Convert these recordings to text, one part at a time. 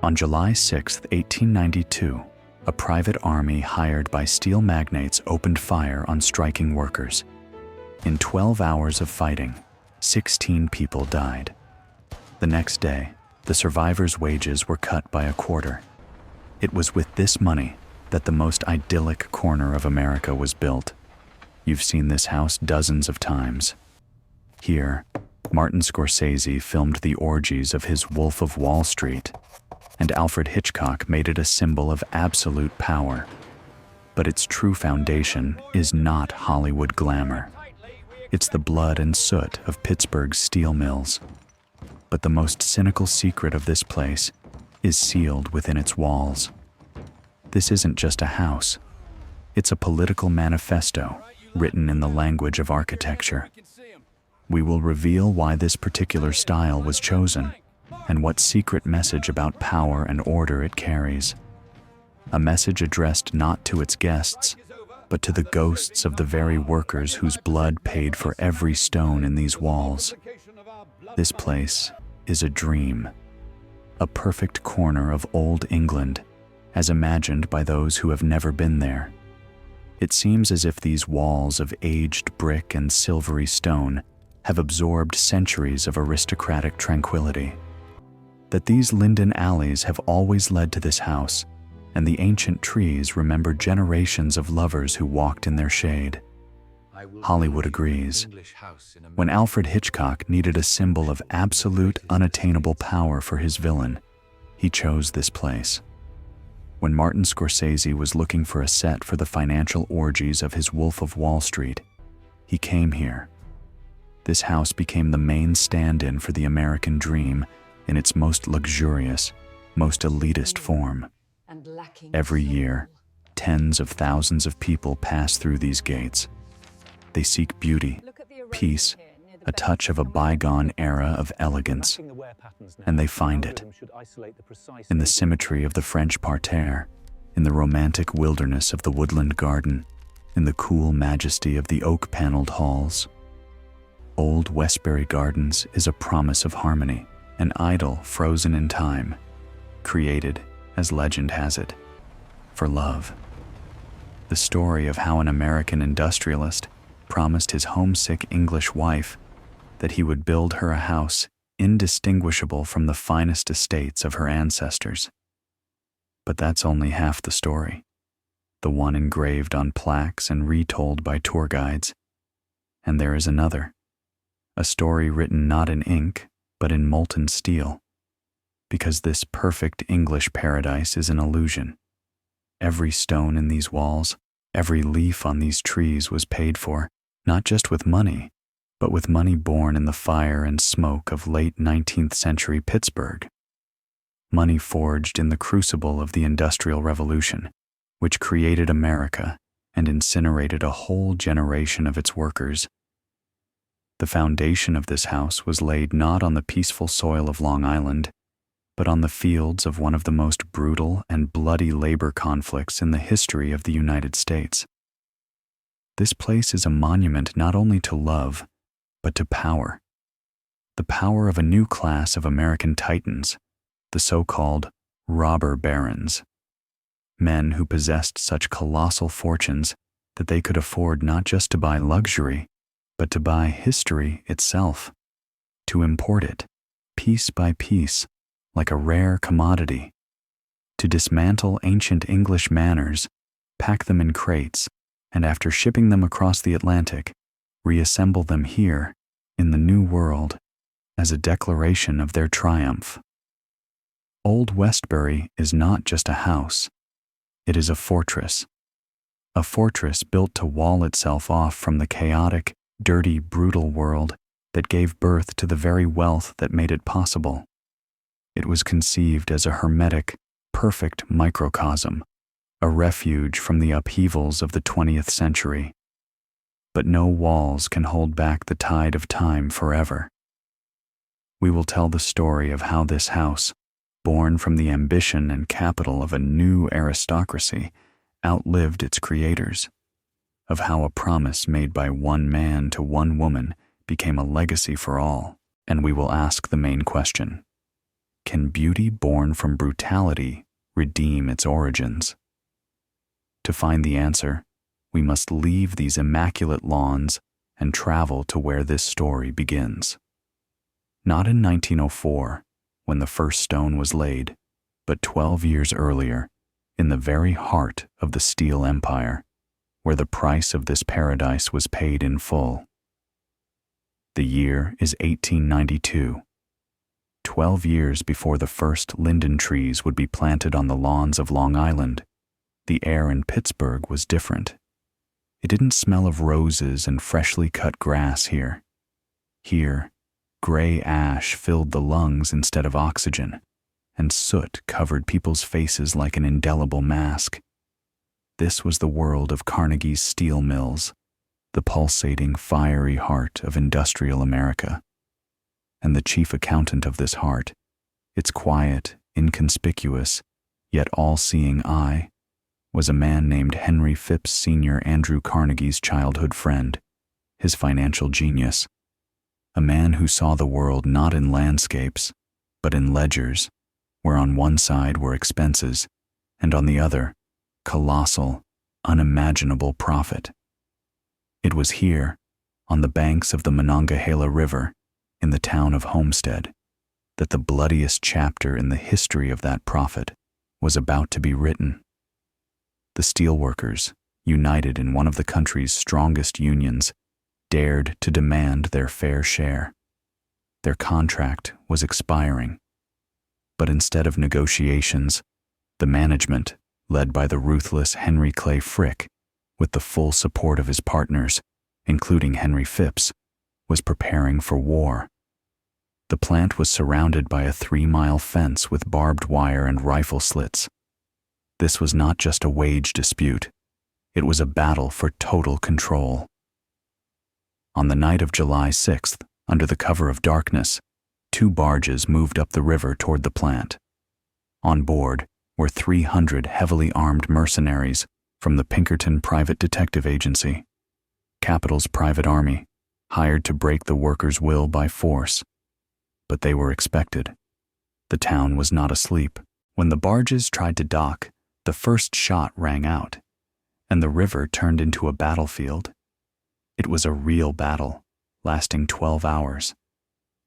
On July 6, 1892, a private army hired by steel magnates opened fire on striking workers. In 12 hours of fighting, 16 people died. The next day, the survivors' wages were cut by a quarter. It was with this money that the most idyllic corner of America was built. You've seen this house dozens of times. Here, Martin Scorsese filmed the orgies of his Wolf of Wall Street, and Alfred Hitchcock made it a symbol of absolute power. But its true foundation is not Hollywood glamour. It's the blood and soot of Pittsburgh's steel mills. But the most cynical secret of this place is sealed within its walls. This isn't just a house. It's a political manifesto written in the language of architecture. We will reveal why this particular style was chosen and what secret message about power and order it carries. A message addressed not to its guests, but to the ghosts of the very workers whose blood paid for every stone in these walls. This place is a dream, a perfect corner of old England, as imagined by those who have never been there. It seems as if these walls of aged brick and silvery stone have absorbed centuries of aristocratic tranquility. That these linden alleys have always led to this house, and the ancient trees remember generations of lovers who walked in their shade. Hollywood agrees. When Alfred Hitchcock needed a symbol of absolute, unattainable power for his villain, he chose this place. When Martin Scorsese was looking for a set for the financial orgies of his Wolf of Wall Street, he came here. This house became the main stand-in for the American dream in its most luxurious, most elitist form. Every year, tens of thousands of people pass through these gates. They seek beauty, peace, a touch of a bygone era of elegance, and they find it. In the symmetry of the French parterre, in the romantic wilderness of the woodland garden, in the cool majesty of the oak-paneled halls. Old Westbury Gardens is a promise of harmony, an idol frozen in time, created, as legend has it, for love. The story of how an American industrialist promised his homesick English wife that he would build her a house indistinguishable from the finest estates of her ancestors. But that's only half the story, the one engraved on plaques and retold by tour guides. And there is another, a story written not in ink, but in molten steel, because this perfect English paradise is an illusion. Every stone in these walls, every leaf on these trees was paid for, not just with money, but with money born in the fire and smoke of late 19th century Pittsburgh. Money forged in the crucible of the Industrial Revolution, which created America and incinerated a whole generation of its workers. The foundation of this house was laid not on the peaceful soil of Long Island, but on the fields of one of the most brutal and bloody labor conflicts in the history of the United States. This place is a monument not only to love, but to power. The power of a new class of American titans, the so-called robber barons. Men who possessed such colossal fortunes that they could afford not just to buy luxury, but to buy history itself, to import it, piece by piece, like a rare commodity, to dismantle ancient English manners, pack them in crates, and after shipping them across the Atlantic, reassemble them here, in the New World, as a declaration of their triumph. Old Westbury is not just a house, it is a fortress built to wall itself off from the chaotic, dirty, brutal world that gave birth to the very wealth that made it possible. It was conceived as a hermetic, perfect microcosm, a refuge from the upheavals of the 20th century. But no walls can hold back the tide of time forever. We will tell the story of how this house, born from the ambition and capital of a new aristocracy, outlived its creators, of how a promise made by one man to one woman became a legacy for all, and we will ask the main question: Can beauty born from brutality redeem its origins? To find the answer, we must leave these immaculate lawns and travel to where this story begins. Not in 1904, when the first stone was laid, but 12 years earlier, in the very heart of the Steel Empire, where the price of this paradise was paid in full. The year is 1892. 12 years before the first linden trees would be planted on the lawns of Long Island, the air in Pittsburgh was different. It didn't smell of roses and freshly cut grass here. Here, gray ash filled the lungs instead of oxygen, and soot covered people's faces like an indelible mask. This was the world of Carnegie's steel mills, the pulsating, fiery heart of industrial America. And the chief accountant of this heart, its quiet, inconspicuous, yet all-seeing eye, was a man named Henry Phipps, Sr., Andrew Carnegie's childhood friend, his financial genius, a man who saw the world not in landscapes, but in ledgers, where on one side were expenses, and on the other, colossal, unimaginable profit. It was here, on the banks of the Monongahela River, in the town of Homestead, that the bloodiest chapter in the history of that profit was about to be written. The steelworkers, united in one of the country's strongest unions, dared to demand their fair share. Their contract was expiring. But instead of negotiations, the management, led by the ruthless Henry Clay Frick, with the full support of his partners, including Henry Phipps, was preparing for war. The plant was surrounded by a 3-mile fence with barbed wire and rifle slits. This was not just a wage dispute. It was a battle for total control. On the night of July 6th, under the cover of darkness, 2 barges moved up the river toward the plant. On board were 300 heavily armed mercenaries from the Pinkerton Private Detective Agency, Capital's private army, hired to break the workers' will by force. But they were expected. The town was not asleep. When the barges tried to dock, the first shot rang out, and the river turned into a battlefield. It was a real battle, lasting 12 hours.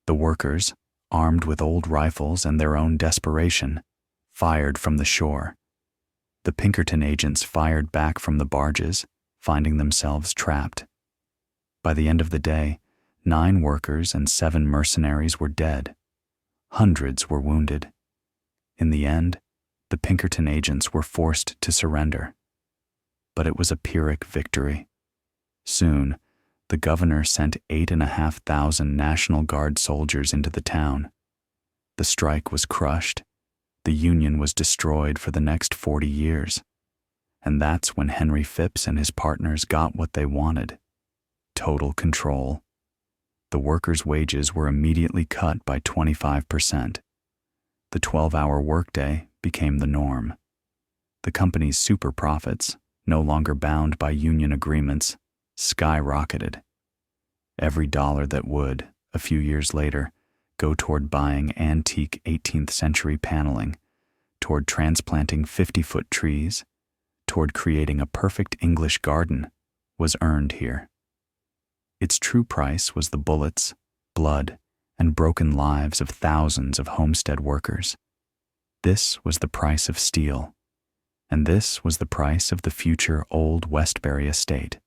The workers, armed with old rifles and their own desperation, fired from the shore. The Pinkerton agents fired back from the barges, finding themselves trapped. By the end of the day, 9 workers and 7 mercenaries were dead. Hundreds were wounded. In the end, the Pinkerton agents were forced to surrender. But it was a Pyrrhic victory. Soon, the governor sent 8,500 National Guard soldiers into the town. The strike was crushed. The Union was destroyed for the next 40 years. And that's when Henry Phipps and his partners got what they wanted: total control. The workers' wages were immediately cut by 25%. The 12-hour workday became the norm. The company's super profits, no longer bound by union agreements, skyrocketed. Every dollar that would, a few years later, go toward buying antique 18th century paneling, toward transplanting 50-foot trees, toward creating a perfect English garden, was earned here. Its true price was the bullets, blood, and broken lives of thousands of homestead workers. This was the price of steel, and this was the price of the future old Westbury estate.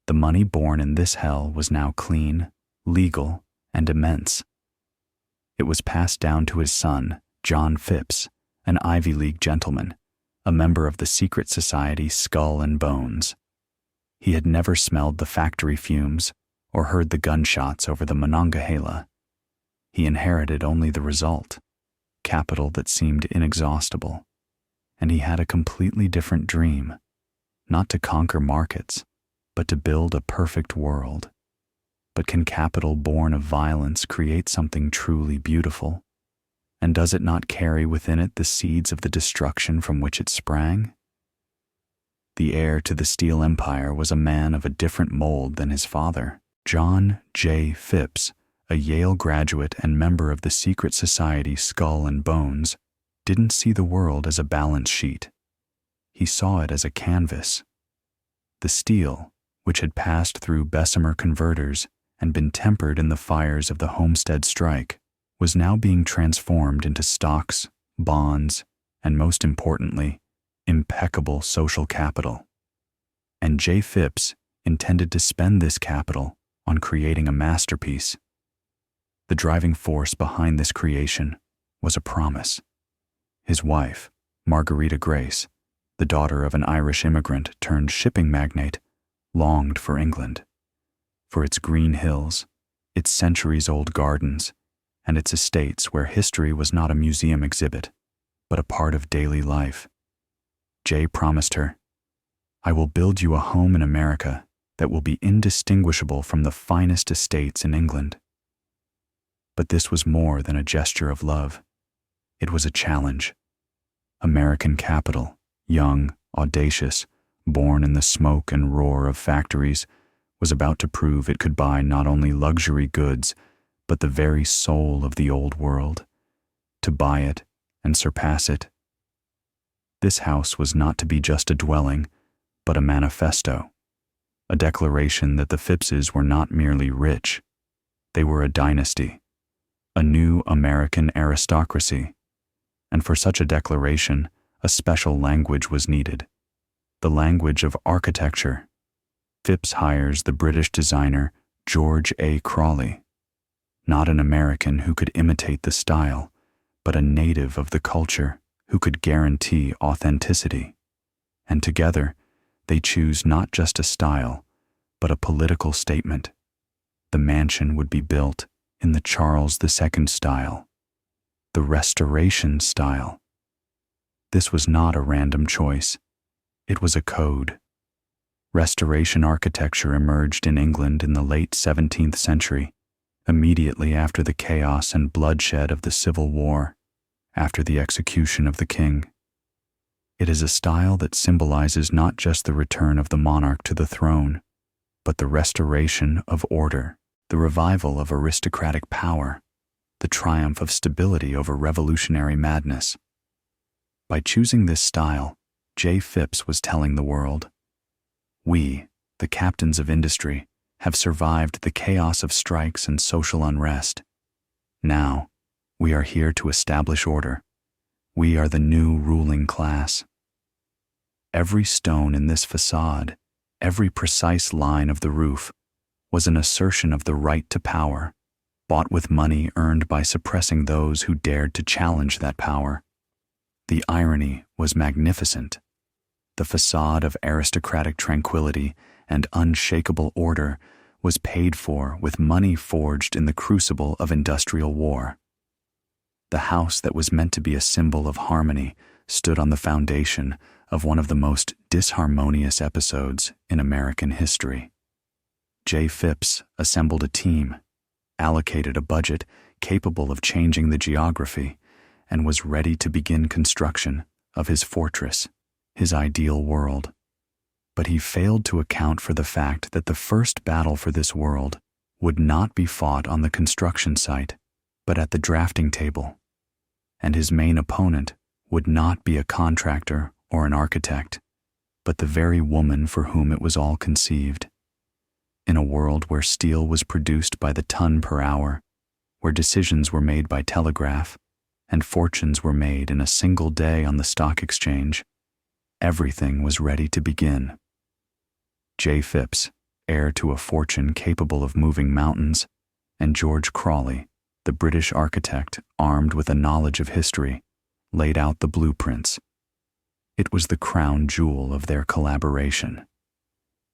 The money born in this hell was now clean, legal, and immense. It was passed down to his son, John Phipps, an Ivy League gentleman, a member of the secret society Skull and Bones. He had never smelled the factory fumes or heard the gunshots over the Monongahela. He inherited only the result, capital that seemed inexhaustible. And he had a completely different dream, not to conquer markets, but to build a perfect world. But can capital born of violence create something truly beautiful? And does it not carry within it the seeds of the destruction from which it sprang? The heir to the steel empire was a man of a different mold than his father. John J. Phipps, a Yale graduate and member of the secret society Skull and Bones, didn't see the world as a balance sheet. He saw it as a canvas. The steel, which had passed through Bessemer converters and been tempered in the fires of the Homestead Strike, was now being transformed into stocks, bonds, and most importantly, impeccable social capital. And J. Phipps intended to spend this capital on creating a masterpiece. The driving force behind this creation was a promise. His wife, Margarita Grace, the daughter of an Irish immigrant turned shipping magnate, longed for England, for its green hills, its centuries-old gardens, and its estates where history was not a museum exhibit, but a part of daily life. Jay promised her, "I will build you a home in America that will be indistinguishable from the finest estates in England." But this was more than a gesture of love. It was a challenge. American capital, young, audacious, born in the smoke and roar of factories, was about to prove it could buy not only luxury goods, but the very soul of the old world, to buy it and surpass it. This house was not to be just a dwelling, but a manifesto, a declaration that the Phippses were not merely rich, they were a dynasty, a new American aristocracy, and for such a declaration, a special language was needed, the language of architecture. Phipps hires the British designer George A. Crawley, not an American who could imitate the style, but a native of the culture who could guarantee authenticity. And together, they choose not just a style, but a political statement. The mansion would be built in the Charles II style, the Restoration style. This was not a random choice. It was a code. Restoration architecture emerged in England in the late 17th century, immediately after the chaos and bloodshed of the Civil War, after the execution of the king. It is a style that symbolizes not just the return of the monarch to the throne, but the restoration of order, the revival of aristocratic power, the triumph of stability over revolutionary madness. By choosing this style, J. Phipps was telling the world, "We, the captains of industry, have survived the chaos of strikes and social unrest. Now, we are here to establish order. We are the new ruling class." Every stone in this facade, every precise line of the roof, was an assertion of the right to power, bought with money earned by suppressing those who dared to challenge that power. The irony was magnificent. The facade of aristocratic tranquility and unshakable order was paid for with money forged in the crucible of industrial war. The house that was meant to be a symbol of harmony stood on the foundation of one of the most disharmonious episodes in American history. J. Phipps assembled a team, allocated a budget capable of changing the geography, and was ready to begin construction of his fortress, his ideal world. But he failed to account for the fact that the first battle for this world would not be fought on the construction site, but at the drafting table. And his main opponent would not be a contractor or an architect, but the very woman for whom it was all conceived. In a world where steel was produced by the ton per hour, where decisions were made by telegraph, and fortunes were made in a single day on the stock exchange, everything was ready to begin. J. Phipps, heir to a fortune capable of moving mountains, and George Crawley, the British architect armed with a knowledge of history, laid out the blueprints. It was the crown jewel of their collaboration.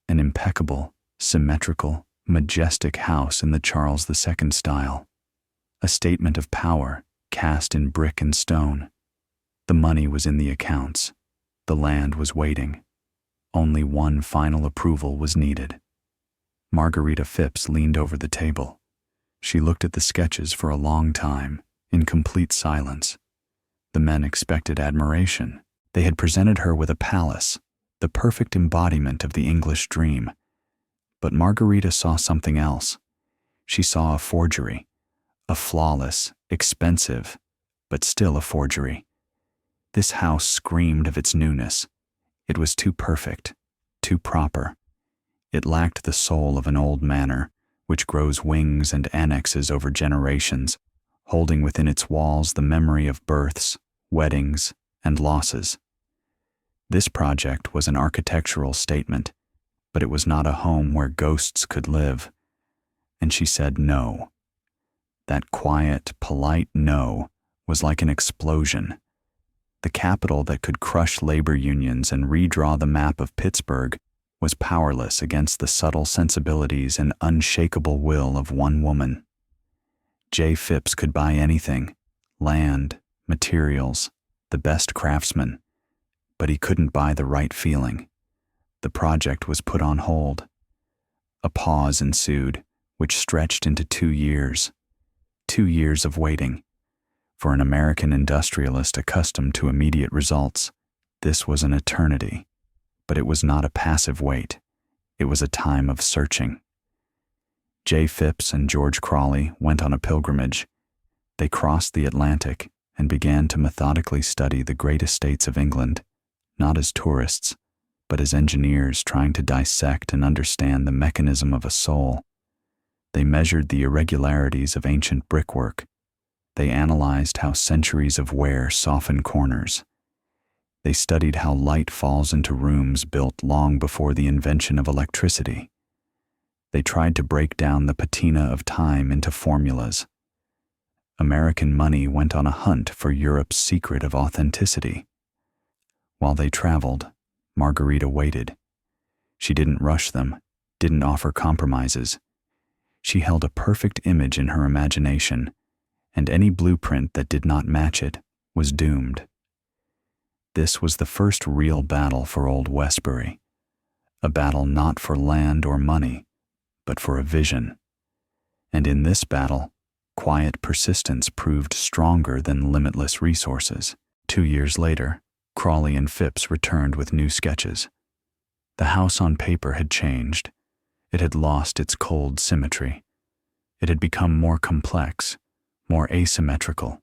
An impeccable, symmetrical, majestic house in the Charles II style. A statement of power cast in brick and stone. The money was in the accounts. The land was waiting. Only one final approval was needed. Margarita Phipps leaned over the table. She looked at the sketches for a long time, in complete silence. The men expected admiration. They had presented her with a palace, the perfect embodiment of the English dream. But Margarita saw something else. She saw a forgery, a flawless, expensive, but still a forgery. This house screamed of its newness. It was too perfect, too proper. It lacked the soul of an old manor, which grows wings and annexes over generations, holding within its walls the memory of births, weddings, and losses. This project was an architectural statement, but it was not a home where ghosts could live. And she said no. That quiet, polite no was like an explosion. The capital that could crush labor unions and redraw the map of Pittsburgh was powerless against the subtle sensibilities and unshakable will of one woman. J. Phipps could buy anything, land, materials, the best craftsmen, but he couldn't buy the right feeling. The project was put on hold. A pause ensued, which stretched into 2 years. 2 years of waiting. For an American industrialist accustomed to immediate results, this was an eternity. But it was not a passive wait. It was a time of searching. J. Phipps and George Crawley went on a pilgrimage. They crossed the Atlantic and began to methodically study the great estates of England, not as tourists, but as engineers trying to dissect and understand the mechanism of a soul. They measured the irregularities of ancient brickwork. They analyzed how centuries of wear soften corners. They studied how light falls into rooms built long before the invention of electricity. They tried to break down the patina of time into formulas. American money went on a hunt for Europe's secret of authenticity. While they traveled, Margarita waited. She didn't rush them, didn't offer compromises. She held a perfect image in her imagination, and any blueprint that did not match it was doomed. This was the first real battle for old Westbury, a battle not for land or money, but for a vision. And in this battle, quiet persistence proved stronger than limitless resources. 2 years later, Crawley and Phipps returned with new sketches. The house on paper had changed. It had lost its cold symmetry. It had become more complex, more asymmetrical,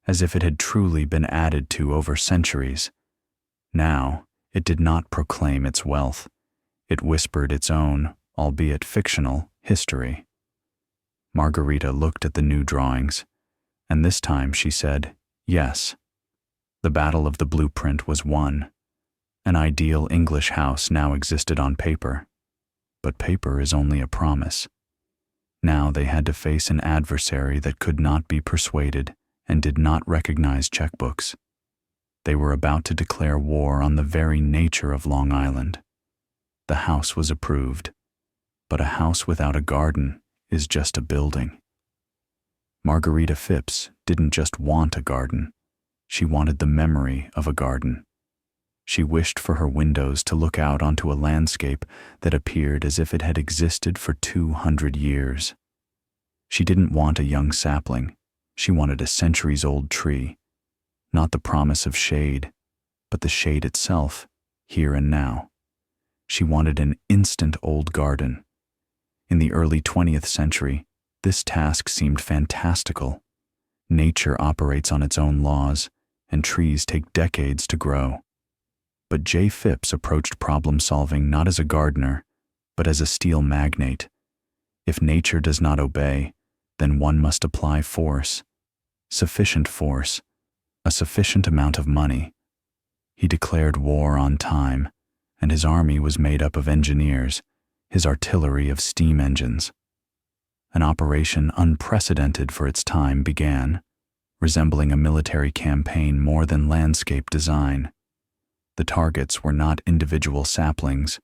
as if it had truly been added to over centuries. Now, it did not proclaim its wealth. It whispered its own, albeit fictional, history. Margarita looked at the new drawings, and this time she said, yes. The battle of the blueprint was won. An ideal English house now existed on paper, but paper is only a promise. Now they had to face an adversary that could not be persuaded and did not recognize checkbooks. They were about to declare war on the very nature of Long Island. The house was approved, but a house without a garden is just a building. Margarita Phipps didn't just want a garden. She wanted the memory of a garden. She wished for her windows to look out onto a landscape that appeared as if it had existed for 200 years. She didn't want a young sapling. She wanted a centuries-old tree, not the promise of shade, but the shade itself, here and now. She wanted an instant old garden. In the early 20th century, this task seemed fantastical. Nature operates on its own laws, and trees take decades to grow. But J. Phipps approached problem-solving not as a gardener, but as a steel magnate. If nature does not obey, then one must apply force. Sufficient force, a sufficient amount of money. He declared war on time, and his army was made up of engineers, his artillery of steam engines. An operation unprecedented for its time began, resembling a military campaign more than landscape design. The targets were not individual saplings,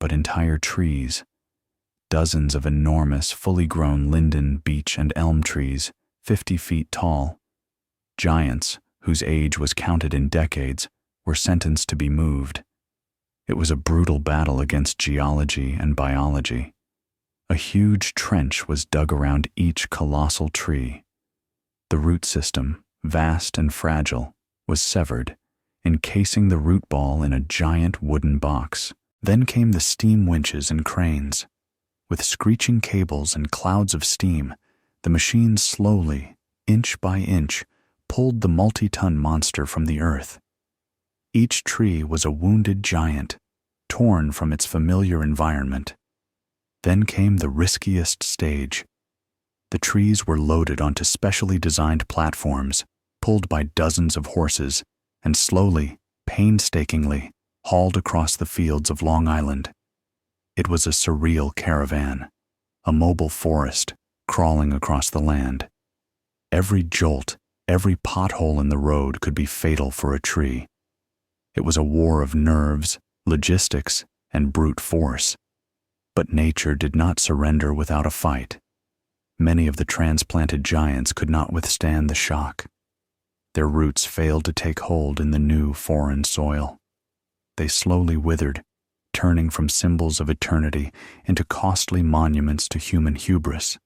but entire trees. Dozens of enormous, fully grown linden, beech, and elm trees, 50 feet tall. Giants, whose age was counted in decades, were sentenced to be moved. It was a brutal battle against geology and biology. A huge trench was dug around each colossal tree. The root system, vast and fragile, was severed, encasing the root ball in a giant wooden box. Then came the steam winches and cranes. With screeching cables and clouds of steam, The machines slowly, inch by inch, pulled the multi-ton monster from the earth. Each tree was a wounded giant, torn from its familiar environment. Then came the riskiest stage. The trees were loaded onto specially designed platforms, pulled by dozens of horses, and slowly, painstakingly, hauled across the fields of Long Island. It was a surreal caravan, a mobile forest crawling across the land. Every jolt, every pothole in the road could be fatal for a tree. It was a war of nerves, logistics, and brute force. But nature did not surrender without a fight. Many of the transplanted giants could not withstand the shock. Their roots failed to take hold in the new foreign soil. They slowly withered, turning from symbols of eternity into costly monuments to human hubris.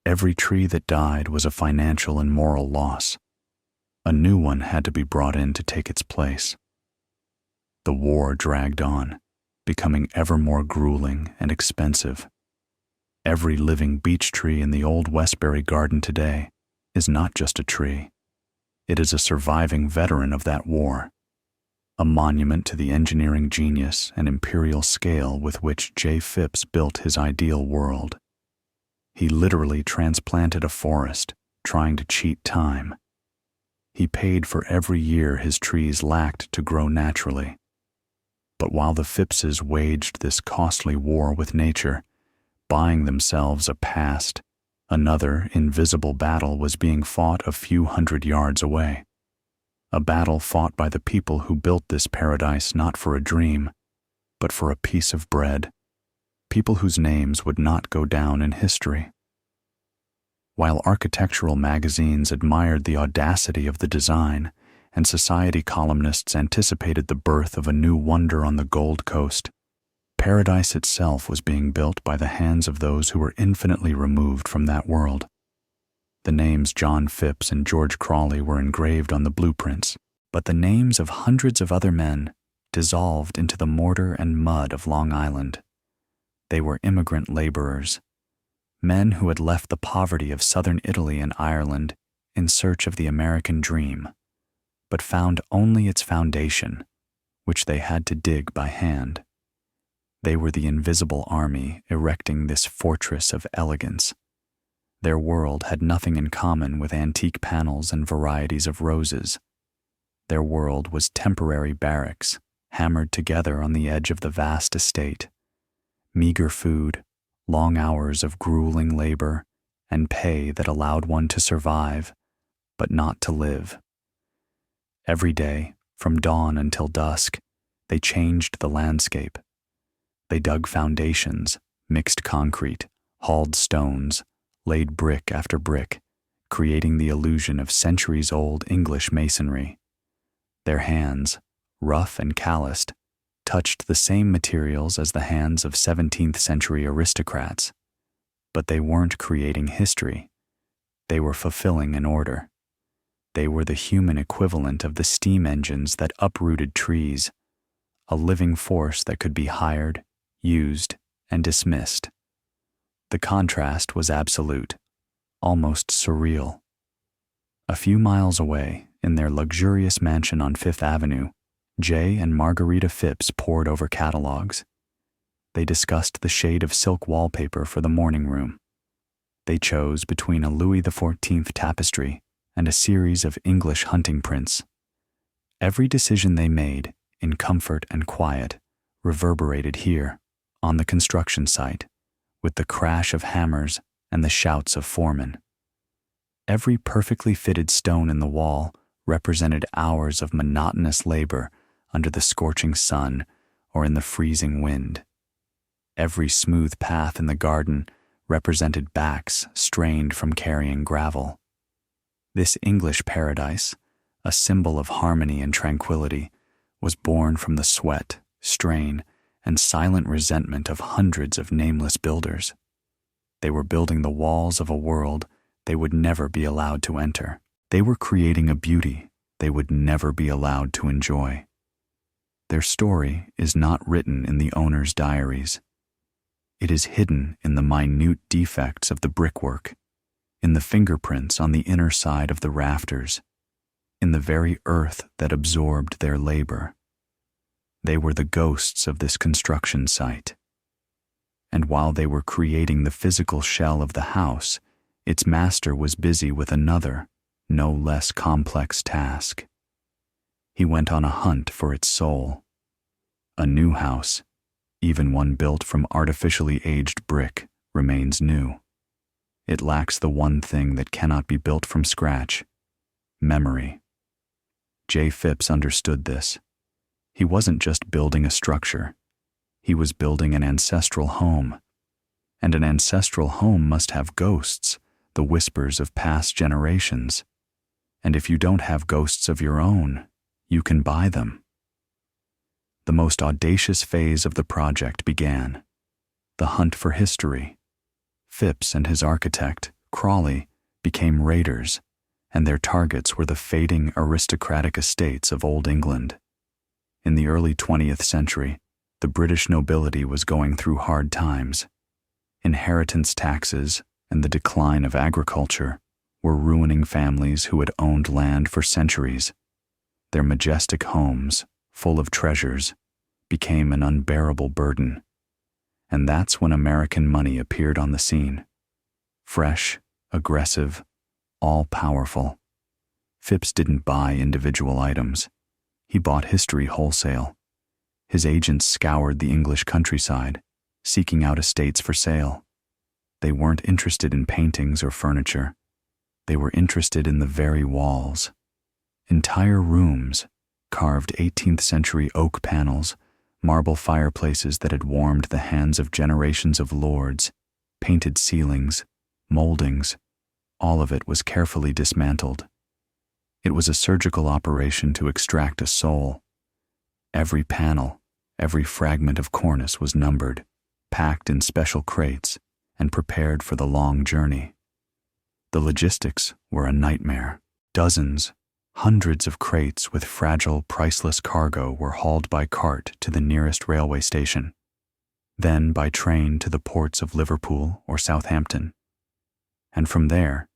Every tree that died was a financial and moral loss. A new one had to be brought in to take its place. The war dragged on, becoming ever more grueling and expensive. Every living beech tree in the old Westbury Garden today is not just a tree. It is a surviving veteran of that war, a monument to the engineering genius and imperial scale with which Phipps built his ideal world. He literally transplanted a forest, trying to cheat time. He paid for every year his trees lacked to grow naturally. But while the Phippses waged this costly war with nature, buying themselves a past, another invisible battle was being fought a few hundred yards away. A battle fought by the people who built this paradise not for a dream, but for a piece of bread, people whose names would not go down in history. While architectural magazines admired the audacity of the design, and society columnists anticipated the birth of a new wonder on the Gold Coast, paradise itself was being built by the hands of those who were infinitely removed from that world. The names John Phipps and George Crawley were engraved on the blueprints, but the names of hundreds of other men dissolved into the mortar and mud of Long Island. They were immigrant laborers, men who had left the poverty of southern Italy and Ireland in search of the American dream, but found only its foundation, which they had to dig by hand. They were the invisible army erecting this fortress of elegance. Their world had nothing in common with antique panels and varieties of roses. Their world was temporary barracks, hammered together on the edge of the vast estate. Meager food, long hours of grueling labor, and pay that allowed one to survive, but not to live. Every day, from dawn until dusk, they changed the landscape. They dug foundations, mixed concrete, hauled stones, laid brick after brick, creating the illusion of centuries-old English masonry. Their hands, rough and calloused, touched the same materials as the hands of 17th-century aristocrats. But they weren't creating history. They were fulfilling an order. They were the human equivalent of the steam engines that uprooted trees, a living force that could be hired, used, and dismissed. The contrast was absolute, almost surreal. A few miles away, in their luxurious mansion on Fifth Avenue, Jay and Margarita Phipps pored over catalogs. They discussed the shade of silk wallpaper for the morning room. They chose between a Louis XIV tapestry and a series of English hunting prints. Every decision they made, in comfort and quiet, reverberated here, on the construction site, with the crash of hammers and the shouts of foremen. Every perfectly fitted stone in the wall represented hours of monotonous labor under the scorching sun or in the freezing wind. Every smooth path in the garden represented backs strained from carrying gravel. This English paradise, a symbol of harmony and tranquility, was born from the sweat, strain, and silent resentment of hundreds of nameless builders. They were building the walls of a world they would never be allowed to enter. They were creating a beauty they would never be allowed to enjoy. Their story is not written in the owner's diaries. It is hidden in the minute defects of the brickwork, in the fingerprints on the inner side of the rafters, in the very earth that absorbed their labor. They were the ghosts of this construction site. And while they were creating the physical shell of the house, its master was busy with another, no less complex task. He went on a hunt for its soul. A new house, even one built from artificially aged brick, remains new. It lacks the one thing that cannot be built from scratch: memory. J. Phipps understood this. He wasn't just building a structure. He was building an ancestral home. And an ancestral home must have ghosts, the whispers of past generations. And if you don't have ghosts of your own, you can buy them. The most audacious phase of the project began: the hunt for history. Phipps and his architect, Crawley, became raiders, and their targets were the fading aristocratic estates of Old England. In the early 20th century, the British nobility was going through hard times. Inheritance taxes and the decline of agriculture were ruining families who had owned land for centuries. Their majestic homes, full of treasures, became an unbearable burden. And that's when American money appeared on the scene. Fresh, aggressive, all-powerful. Phipps didn't buy individual items. He bought history wholesale. His agents scoured the English countryside, seeking out estates for sale. They weren't interested in paintings or furniture. They were interested in the very walls. Entire rooms, carved 18th century oak panels, marble fireplaces that had warmed the hands of generations of lords, painted ceilings, moldings, all of it was carefully dismantled. It was a surgical operation to extract a soul. Every panel, every fragment of cornice was numbered, packed in special crates, and prepared for the long journey. The logistics were a nightmare. Dozens, hundreds of crates with fragile, priceless cargo were hauled by cart to the nearest railway station, then by train to the ports of Liverpool or Southampton, and from there,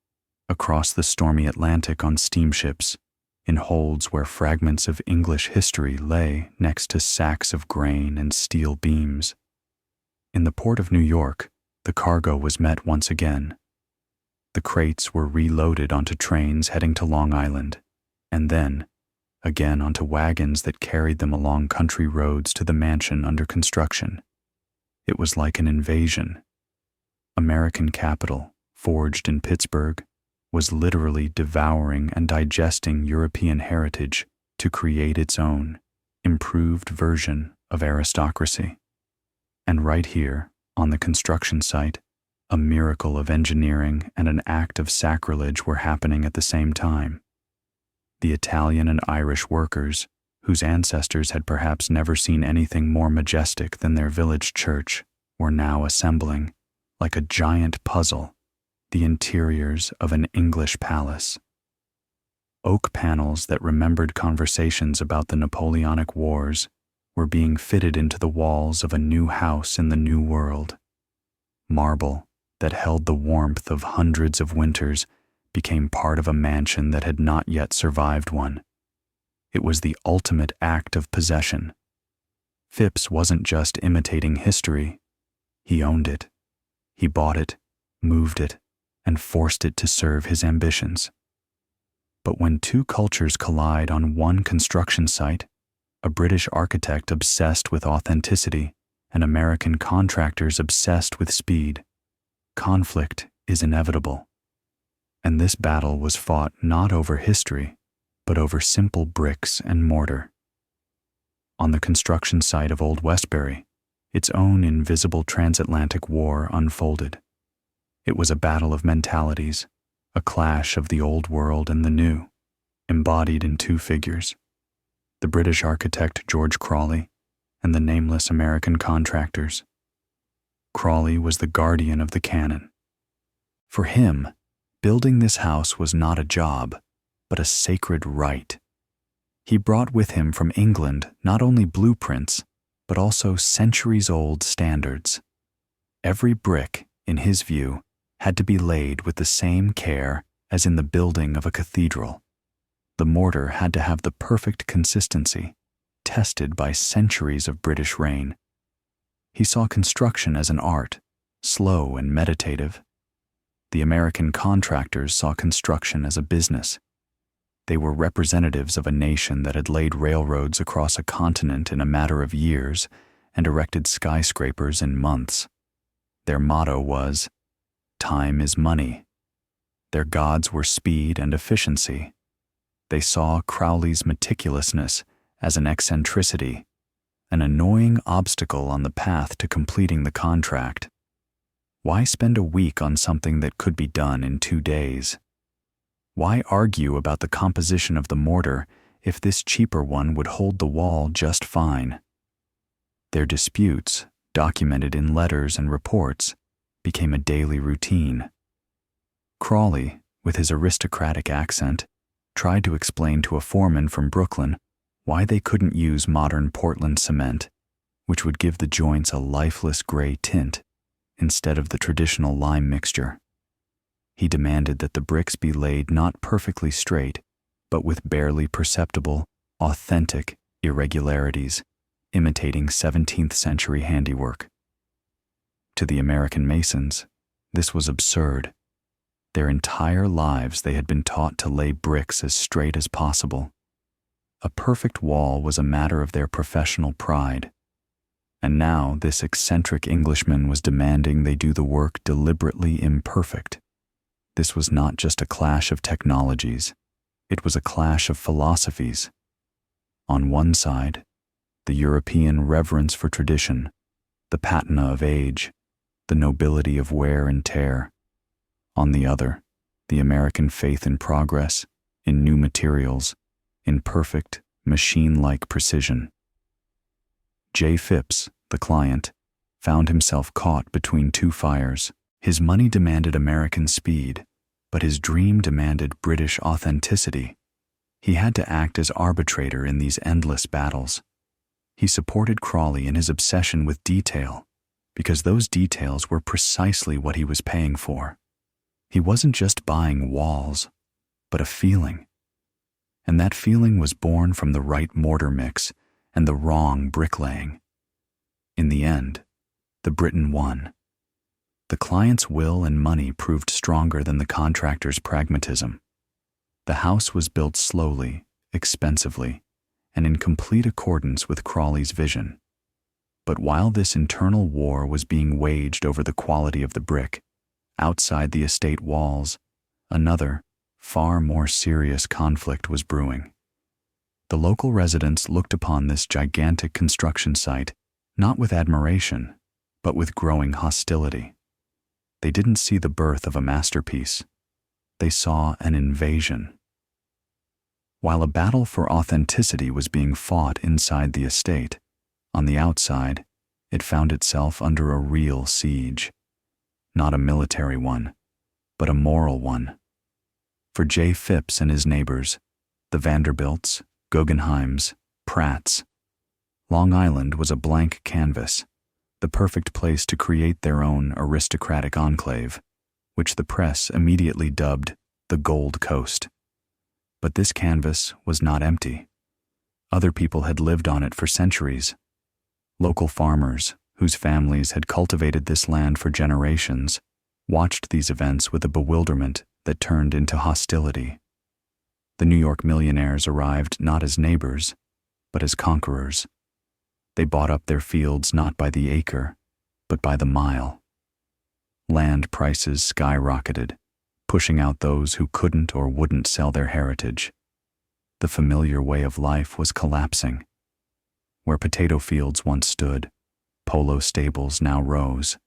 across the stormy Atlantic on steamships, in holds where fragments of English history lay next to sacks of grain and steel beams. In the port of New York, the cargo was met once again. The crates were reloaded onto trains heading to Long Island, and then, again onto wagons that carried them along country roads to the mansion under construction. It was like an invasion. American capital, forged in Pittsburgh, was literally devouring and digesting European heritage to create its own, improved version of aristocracy. And right here, on the construction site, a miracle of engineering and an act of sacrilege were happening at the same time. The Italian and Irish workers, whose ancestors had perhaps never seen anything more majestic than their village church, were now assembling, like a giant puzzle, the interiors of an English palace. Oak panels that remembered conversations about the Napoleonic Wars were being fitted into the walls of a new house in the New World. Marble that held the warmth of hundreds of winters became part of a mansion that had not yet survived one. It was the ultimate act of possession. Phipps wasn't just imitating history. He owned it. He bought it, moved it, and forced it to serve his ambitions. But when two cultures collide on one construction site, a British architect obsessed with authenticity and American contractors obsessed with speed, conflict is inevitable. And this battle was fought not over history, but over simple bricks and mortar. On the construction site of Old Westbury, its own invisible transatlantic war unfolded. It was a battle of mentalities, a clash of the old world and the new, embodied in two figures: the British architect George Crawley and the nameless American contractors. Crawley was the guardian of the canon. For him, building this house was not a job, but a sacred right. He brought with him from England not only blueprints, but also centuries-old standards. Every brick, in his view, had to be laid with the same care as in the building of a cathedral. The mortar had to have the perfect consistency, tested by centuries of British rain. He saw construction as an art, slow and meditative. The American contractors saw construction as a business. They were representatives of a nation that had laid railroads across a continent in a matter of years and erected skyscrapers in months. Their motto was, "Time is money." Their gods were speed and efficiency. They saw Crowley's meticulousness as an eccentricity, an annoying obstacle on the path to completing the contract. Why spend a week on something that could be done in 2 days? Why argue about the composition of the mortar if this cheaper one would hold the wall just fine? Their disputes, documented in letters and reports, became a daily routine. Crawley, with his aristocratic accent, tried to explain to a foreman from Brooklyn why they couldn't use modern Portland cement, which would give the joints a lifeless gray tint instead of the traditional lime mixture. He demanded that the bricks be laid not perfectly straight, but with barely perceptible, authentic irregularities, imitating 17th century handiwork. To the American masons, this was absurd. Their entire lives they had been taught to lay bricks as straight as possible. A perfect wall was a matter of their professional pride. And now this eccentric Englishman was demanding they do the work deliberately imperfect. This was not just a clash of technologies. It was a clash of philosophies. On one side, the European reverence for tradition, the patina of age, the nobility of wear and tear. On the other, the American faith in progress, in new materials, in perfect, machine-like precision. J. Phipps, the client, found himself caught between two fires. His money demanded American speed, but his dream demanded British authenticity. He had to act as arbitrator in these endless battles. He supported Crawley in his obsession with detail, because those details were precisely what he was paying for. He wasn't just buying walls, but a feeling. And that feeling was born from the right mortar mix and the wrong bricklaying. In the end, the Briton won. The client's will and money proved stronger than the contractor's pragmatism. The house was built slowly, expensively, and in complete accordance with Crawley's vision. But while this internal war was being waged over the quality of the brick, outside the estate walls, another, far more serious conflict was brewing. The local residents looked upon this gigantic construction site not with admiration, but with growing hostility. They didn't see the birth of a masterpiece. They saw an invasion. While a battle for authenticity was being fought inside the estate, on the outside, it found itself under a real siege. Not a military one, but a moral one. For J. Phipps and his neighbors, the Vanderbilts, Guggenheims, Pratts, Long Island was a blank canvas, the perfect place to create their own aristocratic enclave, which the press immediately dubbed the Gold Coast. But this canvas was not empty. Other people had lived on it for centuries. Local farmers, whose families had cultivated this land for generations, watched these events with a bewilderment that turned into hostility. The New York millionaires arrived not as neighbors, but as conquerors. They bought up their fields not by the acre, but by the mile. Land prices skyrocketed, pushing out those who couldn't or wouldn't sell their heritage. The familiar way of life was collapsing. Where potato fields once stood, polo stables now rose.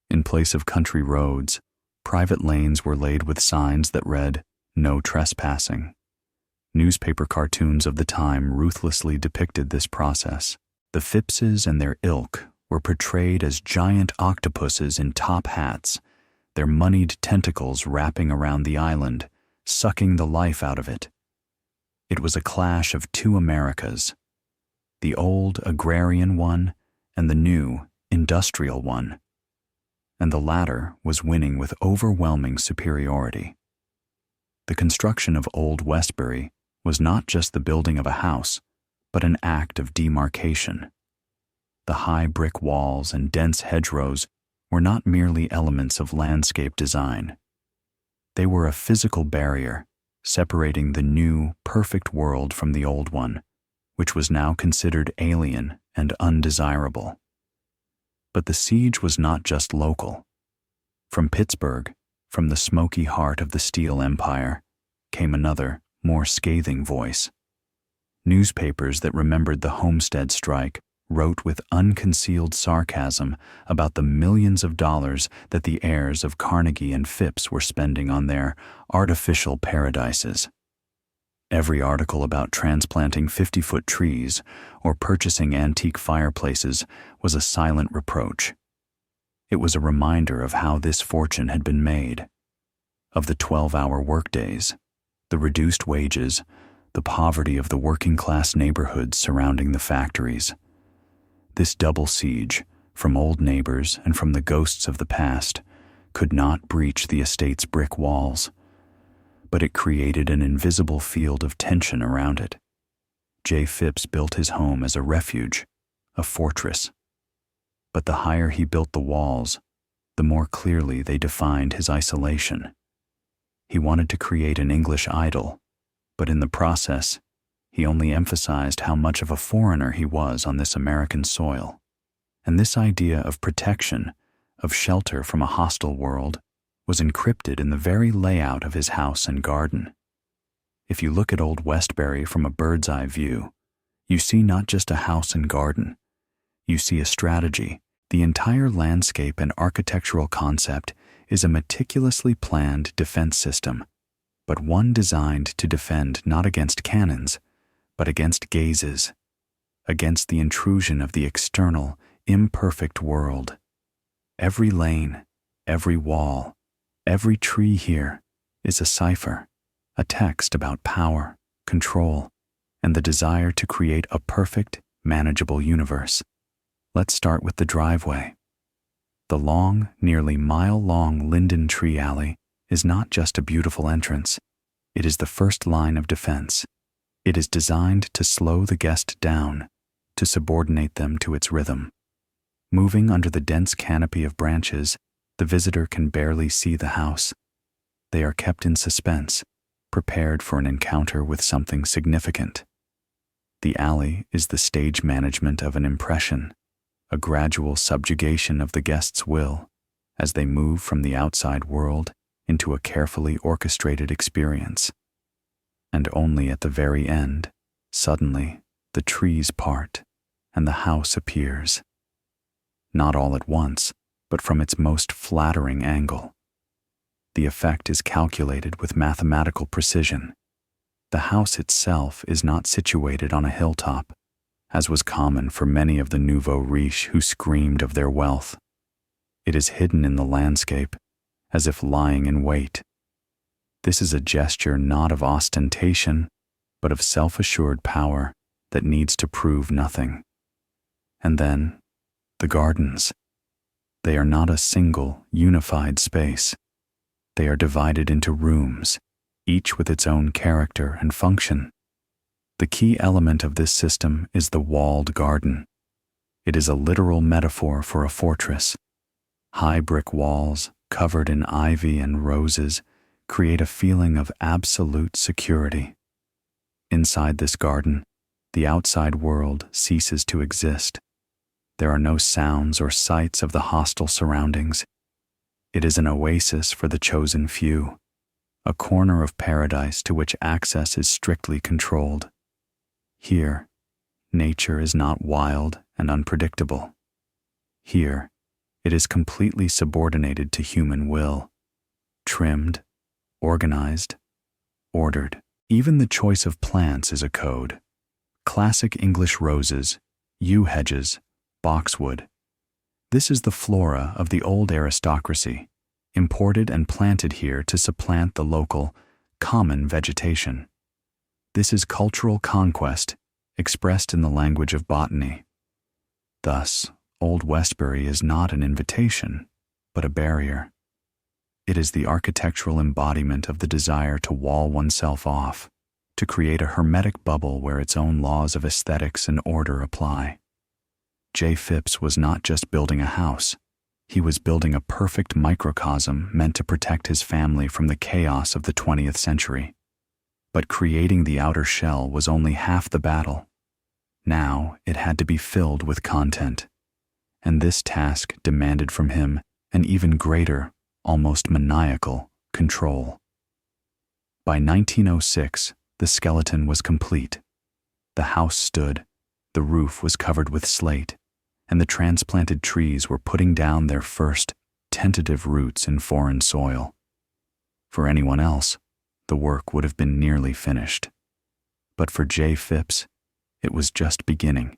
In place of country roads, private lanes were laid with signs that read, "No trespassing." Newspaper cartoons of the time ruthlessly depicted this process. The Phippses and their ilk were portrayed as giant octopuses in top hats, their moneyed tentacles wrapping around the island, sucking the life out of it. It was a clash of two Americas, the old agrarian one and the new industrial one. and the latter was winning with overwhelming superiority. The construction of Old Westbury was not just the building of a house, but an act of demarcation. The high brick walls and dense hedgerows were not merely elements of landscape design. They were a physical barrier separating the new, perfect world from the old one, which was now considered alien and undesirable. But the siege was not just local. From Pittsburgh, from the smoky heart of the Steel Empire, came another, more scathing voice. Newspapers that remembered the Homestead Strike wrote with unconcealed sarcasm about the millions of dollars that the heirs of Carnegie and Phipps were spending on their artificial paradises. Every article about transplanting 50-foot trees or purchasing antique fireplaces was a silent reproach. It was a reminder of how this fortune had been made, of the 12-hour workdays, the reduced wages, the poverty of the working-class neighborhoods surrounding the factories. This double siege, from old neighbors and from the ghosts of the past, could not breach the estate's brick walls, but it created an invisible field of tension around it. J. Phipps built his home as a refuge, a fortress. But the higher he built the walls, the more clearly they defined his isolation. He wanted to create an English idol, but in the process, he only emphasized how much of a foreigner he was on this American soil. And this idea of protection, of shelter from a hostile world, was encrypted in the very layout of his house and garden. If you look at Old Westbury from a bird's-eye view, you see not just a house and garden. You see a strategy. The entire landscape and architectural concept is a meticulously planned defense system, but one designed to defend not against cannons, but against gazes, against the intrusion of the external, imperfect world. Every lane, every wall, every tree here is a cipher, a text about power, control, and the desire to create a perfect, manageable universe. Let's start with the driveway. The long, nearly mile-long linden tree alley is not just a beautiful entrance. It is the first line of defense. It is designed to slow the guest down, to subordinate them to its rhythm. Moving under the dense canopy of branches, the visitor can barely see the house. They are kept in suspense, prepared for an encounter with something significant. The alley is the stage management of an impression, a gradual subjugation of the guest's will as they move from the outside world into a carefully orchestrated experience. And only at the very end, suddenly, the trees part and the house appears. Not all at once, but from its most flattering angle. The effect is calculated with mathematical precision. The house itself is not situated on a hilltop, as was common for many of the nouveau riche who screamed of their wealth. It is hidden in the landscape, as if lying in wait. This is a gesture not of ostentation, but of self-assured power that needs to prove nothing. And then, the gardens. They are not a single, unified space. They are divided into rooms, each with its own character and function. The key element of this system is the walled garden. It is a literal metaphor for a fortress. High brick walls, covered in ivy and roses, create a feeling of absolute security. Inside this garden, the outside world ceases to exist. There are no sounds or sights of the hostile surroundings. It is an oasis for the chosen few, a corner of paradise to which access is strictly controlled. Here, nature is not wild and unpredictable. Here, it is completely subordinated to human will, trimmed, organized, ordered. Even the choice of plants is a code. Classic English roses, yew hedges, boxwood. This is the flora of the old aristocracy, imported and planted here to supplant the local, common vegetation. This is cultural conquest, expressed in the language of botany. Thus, Old Westbury is not an invitation. but a barrier. It is the architectural embodiment of the desire to wall oneself off, to create a hermetic bubble where its own laws of aesthetics and order apply. J. Phipps was not just building a house. He was building a perfect microcosm meant to protect his family from the chaos of the 20th century. But creating the outer shell was only half the battle. Now it had to be filled with content. And this task demanded from him an even greater, almost maniacal, control. By 1906, the skeleton was complete. The house stood, the roof was covered with slate, and the transplanted trees were putting down their first, tentative roots in foreign soil. For anyone else, the work would have been nearly finished. But for J. Phipps, it was just beginning.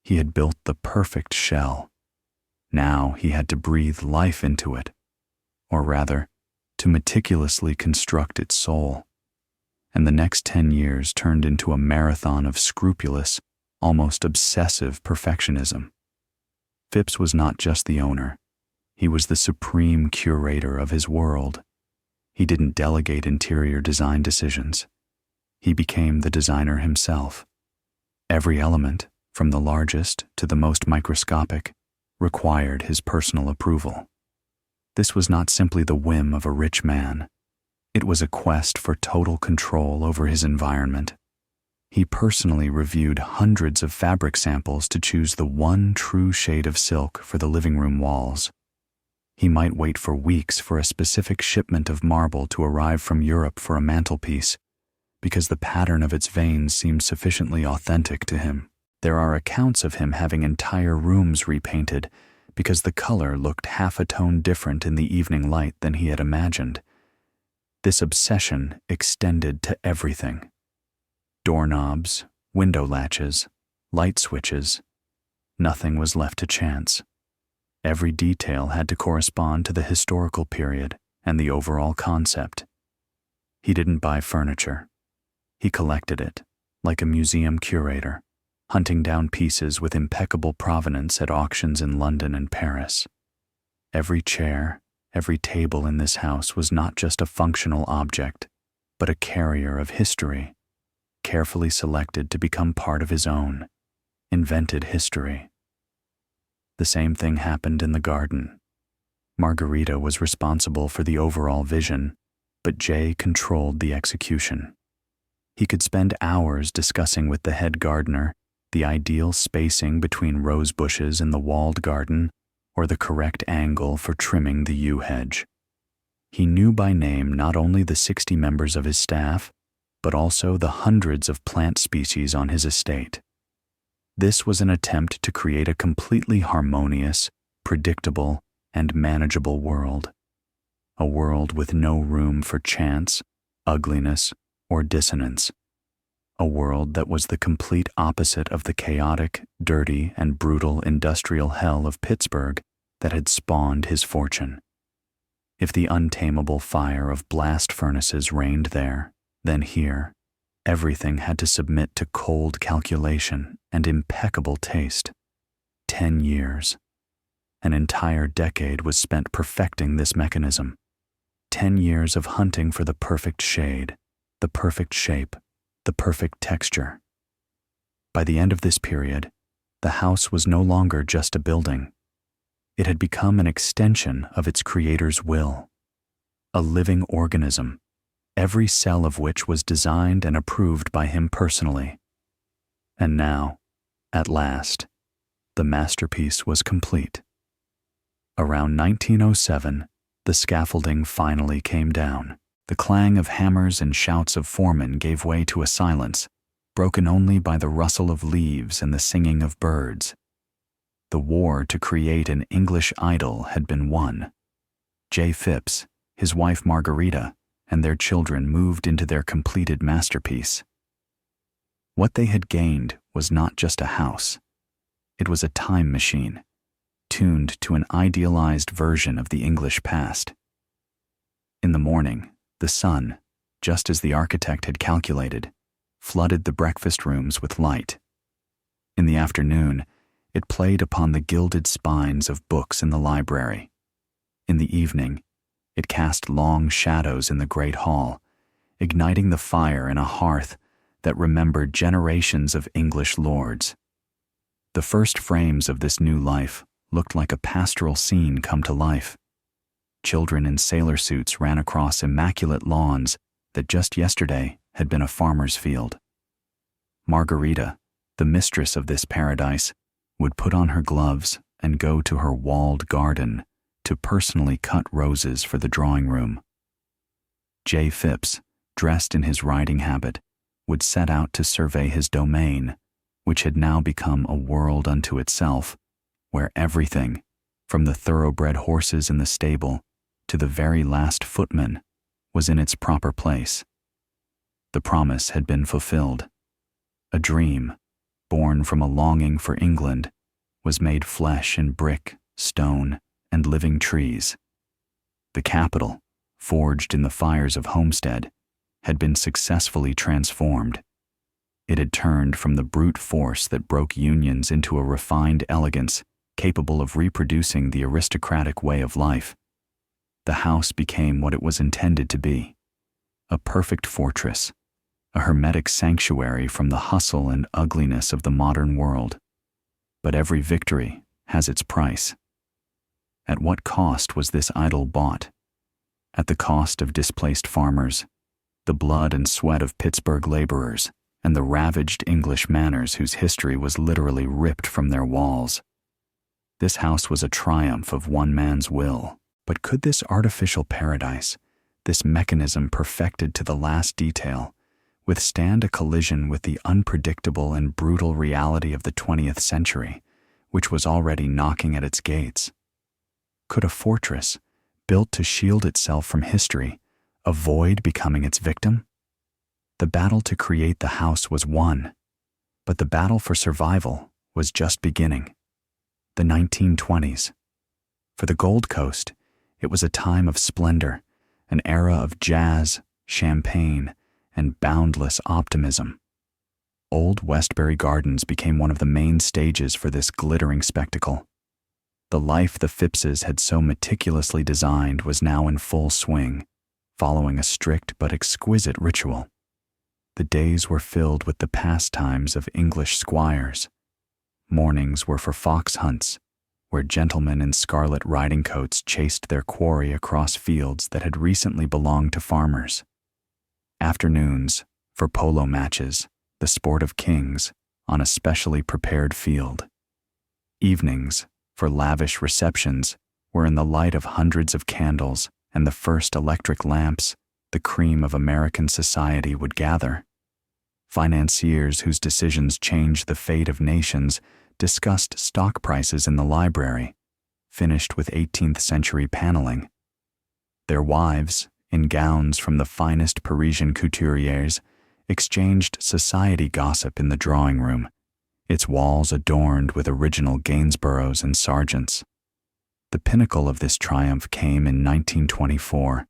He had built the perfect shell. Now he had to breathe life into it, or rather, to meticulously construct its soul. And the next 10 years turned into a marathon of scrupulous, almost obsessive perfectionism. Phipps was not just the owner. He was the supreme curator of his world. He didn't delegate interior design decisions. He became the designer himself. Every element, from the largest to the most microscopic, required his personal approval. This was not simply the whim of a rich man. It was a quest for total control over his environment. He personally reviewed hundreds of fabric samples to choose the one true shade of silk for the living room walls. He might wait for weeks for a specific shipment of marble to arrive from Europe for a mantelpiece, because the pattern of its veins seemed sufficiently authentic to him. There are accounts of him having entire rooms repainted because the color looked half a tone different in the evening light than he had imagined. This obsession extended to everything. Doorknobs, window latches, light switches. Nothing was left to chance. Every detail had to correspond to the historical period and the overall concept. He didn't buy furniture. He collected it, like a museum curator, hunting down pieces with impeccable provenance at auctions in London and Paris. Every chair, every table in this house was not just a functional object, but a carrier of history, carefully selected to become part of his own, invented history. The same thing happened in the garden. Margarita was responsible for the overall vision, but Jay controlled the execution. He could spend hours discussing with the head gardener the ideal spacing between rose bushes in the walled garden or the correct angle for trimming the yew hedge. He knew by name not only the 60 members of his staff, but also the hundreds of plant species on his estate. This was an attempt to create a completely harmonious, predictable, and manageable world. A world with no room for chance, ugliness, or dissonance. A world that was the complete opposite of the chaotic, dirty, and brutal industrial hell of Pittsburgh that had spawned his fortune. If the untamable fire of blast furnaces reigned there, then here, everything had to submit to cold calculation and impeccable taste. 10 years. An entire decade was spent perfecting this mechanism. 10 years of hunting for the perfect shade, the perfect shape, the perfect texture. By the end of this period, the house was no longer just a building. It had become an extension of its creator's will, a living organism, every cell of which was designed and approved by him personally. And now, at last, the masterpiece was complete. Around 1907, the scaffolding finally came down. The clang of hammers and shouts of foremen gave way to a silence, broken only by the rustle of leaves and the singing of birds. The war to create an English idol had been won. J. Phipps, his wife Margarita, and their children moved into their completed masterpiece. What they had gained was not just a house. It was a time machine, tuned to an idealized version of the English past. In the morning, the sun, just as the architect had calculated, flooded the breakfast rooms with light. In the afternoon, it played upon the gilded spines of books in the library. In the evening, it cast long shadows in the great hall, igniting the fire in a hearth that remembered generations of English lords. The first frames of this new life looked like a pastoral scene come to life. Children in sailor suits ran across immaculate lawns that just yesterday had been a farmer's field. Margarita, the mistress of this paradise, would put on her gloves and go to her walled garden to personally cut roses for the drawing room. J. Phipps, dressed in his riding habit, would set out to survey his domain, which had now become a world unto itself, where everything, from the thoroughbred horses in the stable to the very last footman, was in its proper place. The promise had been fulfilled. A dream, born from a longing for England, was made flesh in brick, stone, and living trees. The capital, forged in the fires of Homestead, had been successfully transformed. It had turned from the brute force that broke unions into a refined elegance capable of reproducing the aristocratic way of life. The house became what it was intended to be, a perfect fortress, a hermetic sanctuary from the hustle and ugliness of the modern world. But every victory has its price. At what cost was this idol bought? At the cost of displaced farmers, the blood and sweat of Pittsburgh laborers, and the ravaged English manors whose history was literally ripped from their walls. This house was a triumph of one man's will. But could this artificial paradise, this mechanism perfected to the last detail, withstand a collision with the unpredictable and brutal reality of the 20th century, which was already knocking at its gates? Could a fortress, built to shield itself from history, avoid becoming its victim? The battle to create the house was won, but the battle for survival was just beginning. The 1920s. For the Gold Coast, it was a time of splendor, an era of jazz, champagne, and boundless optimism. Old Westbury Gardens became one of the main stages for this glittering spectacle. The life the Phippses had so meticulously designed was now in full swing, following a strict but exquisite ritual. The days were filled with the pastimes of English squires. Mornings were for fox hunts, where gentlemen in scarlet riding coats chased their quarry across fields that had recently belonged to farmers. Afternoons for polo matches, the sport of kings, on a specially prepared field. Evenings for lavish receptions, where in the light of hundreds of candles and the first electric lamps, the cream of American society would gather. Financiers whose decisions changed the fate of nations discussed stock prices in the library, finished with 18th century paneling. Their wives, in gowns from the finest Parisian couturiers, exchanged society gossip in the drawing room, its walls adorned with original Gainsboroughs and Sargents. The pinnacle of this triumph came in 1924,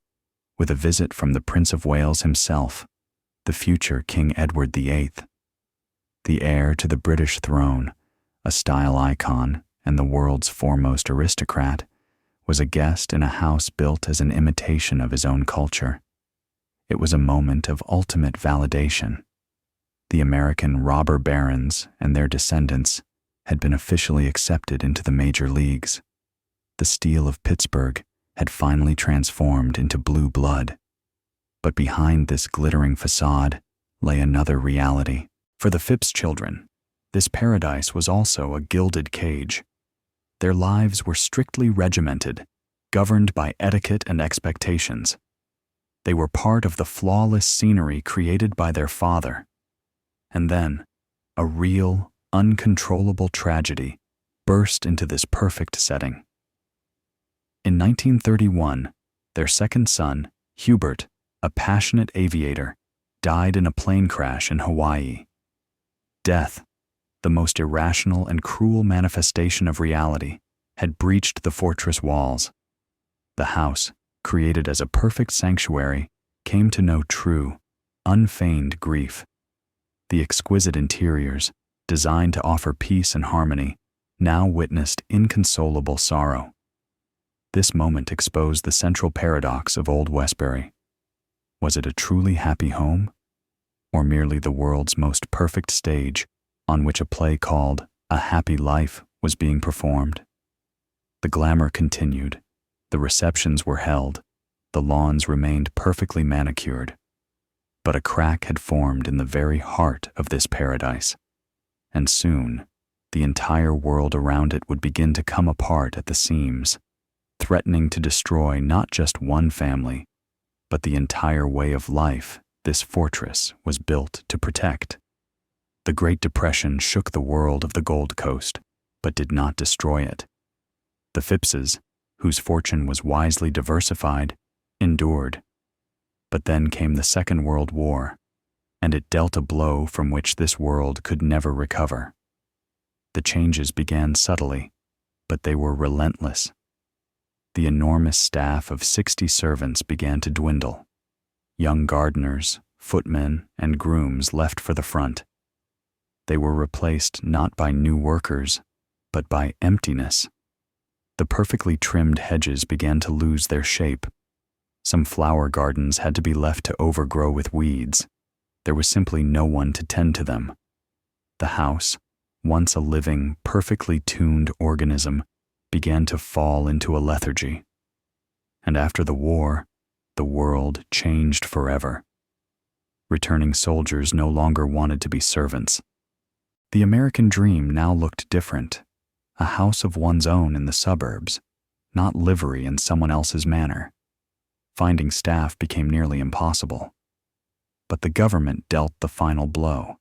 with a visit from the Prince of Wales himself, the future King Edward VIII. The heir to the British throne, a style icon and the world's foremost aristocrat, was a guest in a house built as an imitation of his own culture. It was a moment of ultimate validation. The American robber barons and their descendants had been officially accepted into the major leagues. The steel of Pittsburgh had finally transformed into blue blood. But behind this glittering facade lay another reality. For the Phipps children, this paradise was also a gilded cage. Their lives were strictly regimented, governed by etiquette and expectations. They were part of the flawless scenery created by their father. And then, a real, uncontrollable tragedy burst into this perfect setting. In 1931, their second son, Hubert, a passionate aviator, died in a plane crash in Hawaii. Death, the most irrational and cruel manifestation of reality, had breached the fortress walls. The house, created as a perfect sanctuary, came to know true, unfeigned grief. The exquisite interiors, designed to offer peace and harmony, now witnessed inconsolable sorrow. This moment exposed the central paradox of old Westbury. Was it a truly happy home, or merely the world's most perfect stage on which a play called A Happy Life was being performed? The glamour continued, the receptions were held, the lawns remained perfectly manicured. But a crack had formed in the very heart of this paradise, and soon the entire world around it would begin to come apart at the seams, threatening to destroy not just one family, but the entire way of life this fortress was built to protect. The Great Depression shook the world of the Gold Coast, but did not destroy it. The Phippses, whose fortune was wisely diversified, endured. But then came the Second World War, and it dealt a blow from which this world could never recover. The changes began subtly, but they were relentless. The enormous staff of 60 servants began to dwindle. Young gardeners, footmen, and grooms left for the front. They were replaced not by new workers, but by emptiness. The perfectly trimmed hedges began to lose their shape. Some flower gardens had to be left to overgrow with weeds. There was simply no one to tend to them. The house, once a living, perfectly tuned organism, began to fall into a lethargy. And after the war, the world changed forever. Returning soldiers no longer wanted to be servants. The American dream now looked different. A house of one's own in the suburbs, not livery in someone else's manor. Finding staff became nearly impossible. But the government dealt the final blow.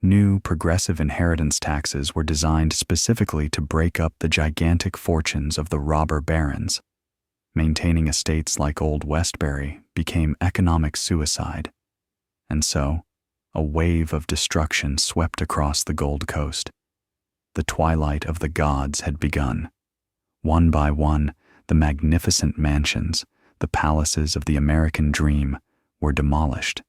New progressive inheritance taxes were designed specifically to break up the gigantic fortunes of the robber barons. Maintaining estates like old Westbury became economic suicide. And so, a wave of destruction swept across the Gold Coast. The twilight of the gods had begun. One by one, the magnificent mansions, the palaces of the American dream, were demolished.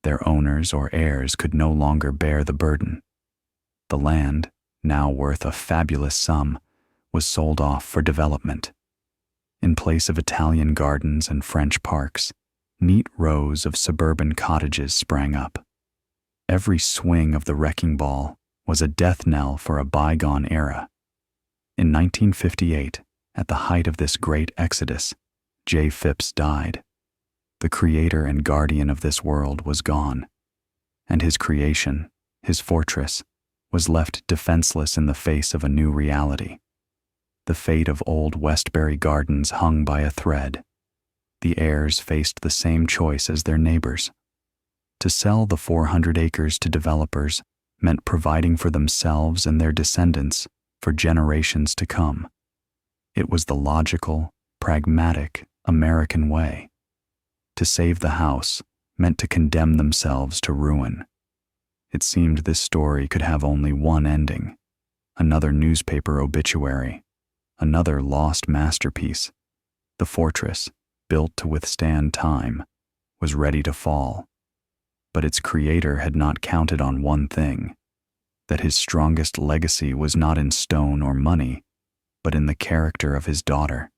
Their owners or heirs could no longer bear the burden. The land, now worth a fabulous sum, was sold off for development. In place of Italian gardens and French parks, neat rows of suburban cottages sprang up. Every swing of the wrecking ball was a death knell for a bygone era. In 1958, at the height of this great exodus, J. Phipps died. The creator and guardian of this world was gone, and his creation, his fortress, was left defenseless in the face of a new reality. The fate of old Westbury Gardens hung by a thread. The heirs faced the same choice as their neighbors. To sell the 400 acres to developers meant providing for themselves and their descendants for generations to come. It was the logical, pragmatic American way. To save the house meant to condemn themselves to ruin. It seemed this story could have only one ending: another newspaper obituary, another lost masterpiece. The fortress, built to withstand time, was ready to fall. But its creator had not counted on one thing: that his strongest legacy was not in stone or money, but in the character of his daughter.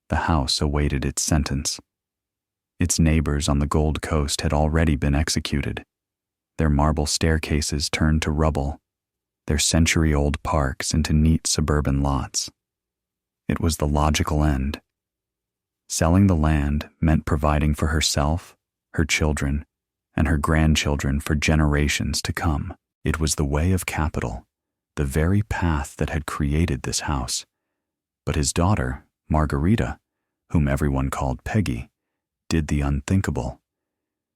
The house awaited its sentence. Its neighbors on the Gold Coast had already been executed. Their marble staircases turned to rubble, their century-old parks into neat suburban lots. It was the logical end. Selling the land meant providing for herself, her children, and her grandchildren for generations to come. It was the way of capital, the very path that had created this house. But his daughter, Margarita, whom everyone called Peggy, did the unthinkable.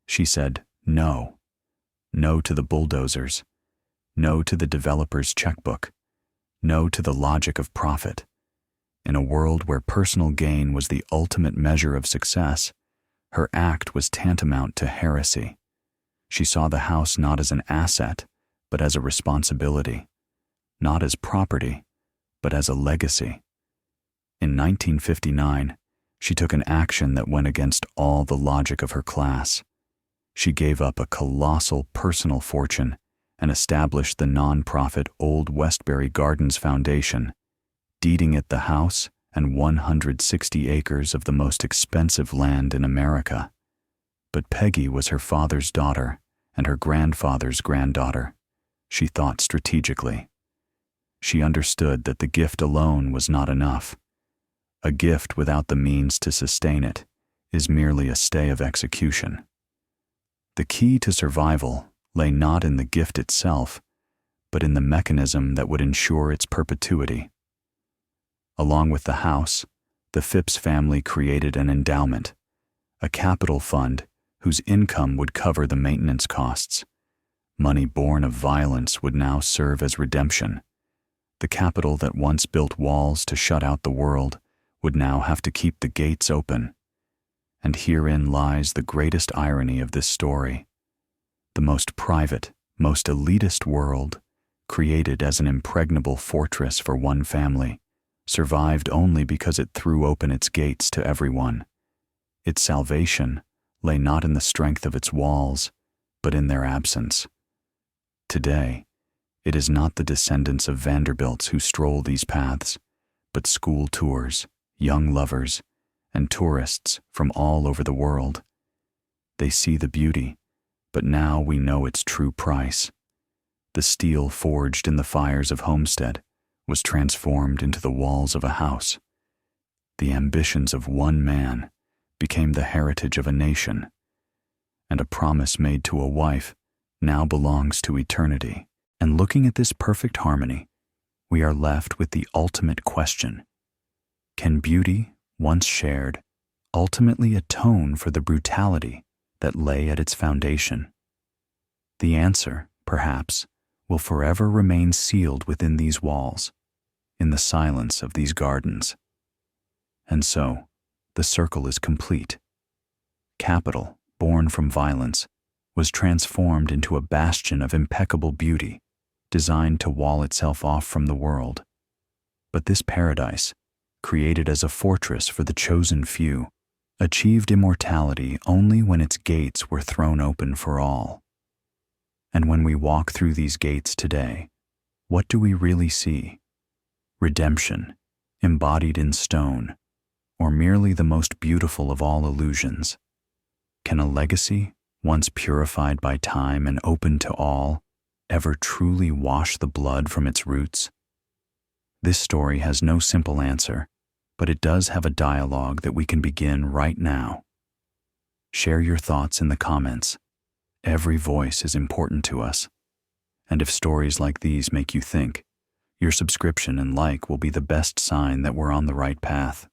She said no. No to the bulldozers. No to the developer's checkbook. No to the logic of profit. In a world where personal gain was the ultimate measure of success, her act was tantamount to heresy. She saw the house not as an asset, but as a responsibility. Not as property, but as a legacy. In 1959, she took an action that went against all the logic of her class. She gave up a colossal personal fortune and established the non-profit Old Westbury Gardens Foundation, deeding it the house and 160 acres of the most expensive land in America. But Peggy was her father's daughter and her grandfather's granddaughter. She thought strategically. She understood that the gift alone was not enough. A gift without the means to sustain it is merely a stay of execution. The key to survival lay not in the gift itself, but in the mechanism that would ensure its perpetuity. Along with the house, the Phipps family created an endowment, a capital fund whose income would cover the maintenance costs. Money born of violence would now serve as redemption. The capital that once built walls to shut out the world would now have to keep the gates open. And herein lies the greatest irony of this story. The most private, most elitist world, created as an impregnable fortress for one family, survived only because it threw open its gates to everyone. Its salvation lay not in the strength of its walls, but in their absence. Today, it is not the descendants of Vanderbilts who stroll these paths, but school tours, young lovers, and tourists from all over the world. They see the beauty, but now we know its true price. The steel forged in the fires of Homestead was transformed into the walls of a house. The ambitions of one man became the heritage of a nation, and a promise made to a wife now belongs to eternity. And looking at this perfect harmony, we are left with the ultimate question. Can beauty, once shared, ultimately atone for the brutality that lay at its foundation? The answer, perhaps, will forever remain sealed within these walls, in the silence of these gardens. And so, the circle is complete. Capital, born from violence, was transformed into a bastion of impeccable beauty, designed to wall itself off from the world. But this paradise, created as a fortress for the chosen few, achieved immortality only when its gates were thrown open for all. And when we walk through these gates today, what do we really see? Redemption, embodied in stone, or merely the most beautiful of all illusions? Can a legacy, once purified by time and open to all, ever truly wash the blood from its roots? This story has no simple answer, but it does have a dialogue that we can begin right now. Share your thoughts in the comments. Every voice is important to us. And if stories like these make you think, your subscription and like will be the best sign that we're on the right path.